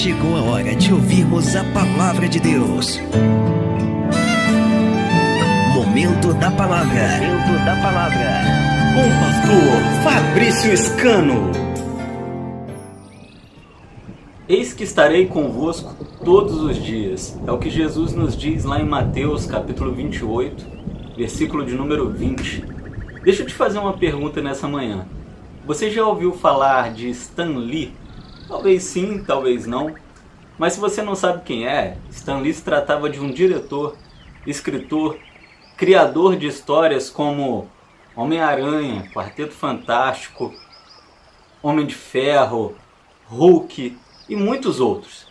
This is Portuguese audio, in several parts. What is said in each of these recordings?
chegou a hora de ouvirmos a Palavra de Deus. Momento da Palavra. Momento da Palavra. Com o pastor Fabrício Scano. Eis que estarei convosco todos os dias. É o que Jesus nos diz lá em Mateus capítulo 28, versículo de número 20. Deixa eu te fazer uma pergunta nessa manhã. Você já ouviu falar de Stan Lee? Talvez sim, talvez não. Mas se você não sabe quem é, Stan Lee se tratava de um diretor, escritor, criador de histórias como Homem-Aranha, Quarteto Fantástico, Homem de Ferro, Hulk e muitos outros.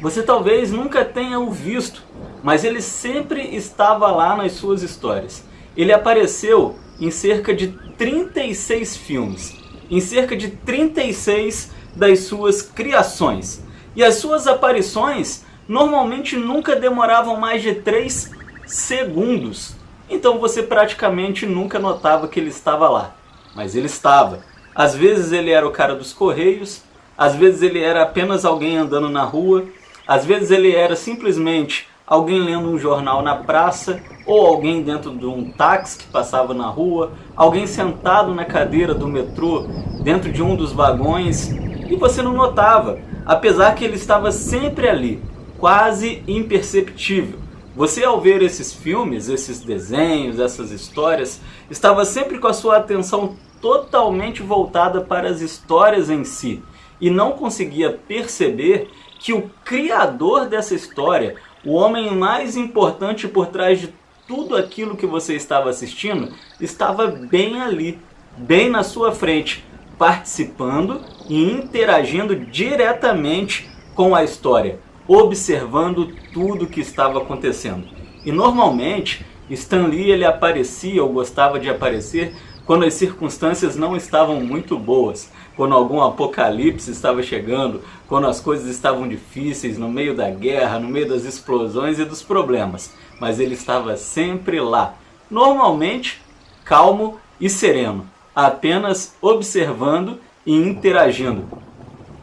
Você talvez nunca tenha o visto, mas ele sempre estava lá nas suas histórias. Ele apareceu em cerca de 36 filmes, em cerca de 36 das suas criações. E as suas aparições normalmente nunca demoravam mais de 3 segundos. Então você praticamente nunca notava que ele estava lá. Mas ele estava. Às vezes ele era o cara dos correios, às vezes ele era apenas alguém andando na rua, às vezes ele era simplesmente alguém lendo um jornal na praça, ou alguém dentro de um táxi que passava na rua, alguém sentado na cadeira do metrô, dentro de um dos vagões, e você não notava, apesar que ele estava sempre ali, quase imperceptível. Você, ao ver esses filmes, esses desenhos, essas histórias, estava sempre com a sua atenção totalmente voltada para as histórias em si, e não conseguia perceber que o criador dessa história, o homem mais importante por trás de tudo aquilo que você estava assistindo, estava bem ali, bem na sua frente, participando e interagindo diretamente com a história, observando tudo o que estava acontecendo. E normalmente, Stan Lee ele aparecia ou gostava de aparecer quando as circunstâncias não estavam muito boas, quando algum apocalipse estava chegando, quando as coisas estavam difíceis, no meio da guerra, no meio das explosões e dos problemas. Mas ele estava sempre lá, normalmente calmo e sereno, apenas observando e interagindo.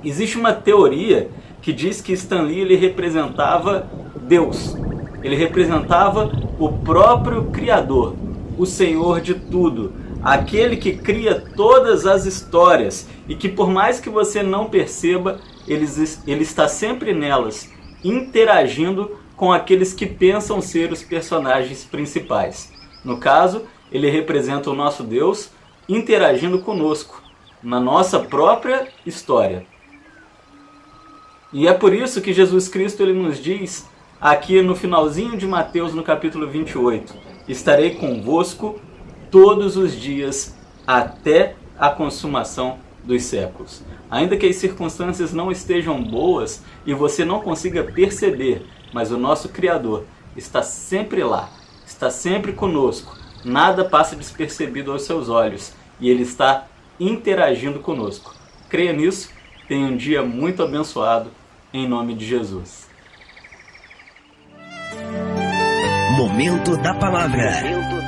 Existe uma teoria que diz que Stan Lee ele representava Deus, ele representava o próprio Criador, o Senhor de tudo, aquele que cria todas as histórias e que por mais que você não perceba, ele está sempre nelas, interagindo com aqueles que pensam ser os personagens principais. No caso, ele representa o nosso Deus interagindo conosco, na nossa própria história. E é por isso que Jesus Cristo ele nos diz, aqui no finalzinho de Mateus, no capítulo 28, estarei convosco todos os dias até a consumação dos séculos. Ainda que as circunstâncias não estejam boas e você não consiga perceber, mas o nosso Criador está sempre lá, está sempre conosco, nada passa despercebido aos seus olhos e Ele está interagindo conosco. Creia nisso, tenha um dia muito abençoado, em nome de Jesus. Momento da Palavra.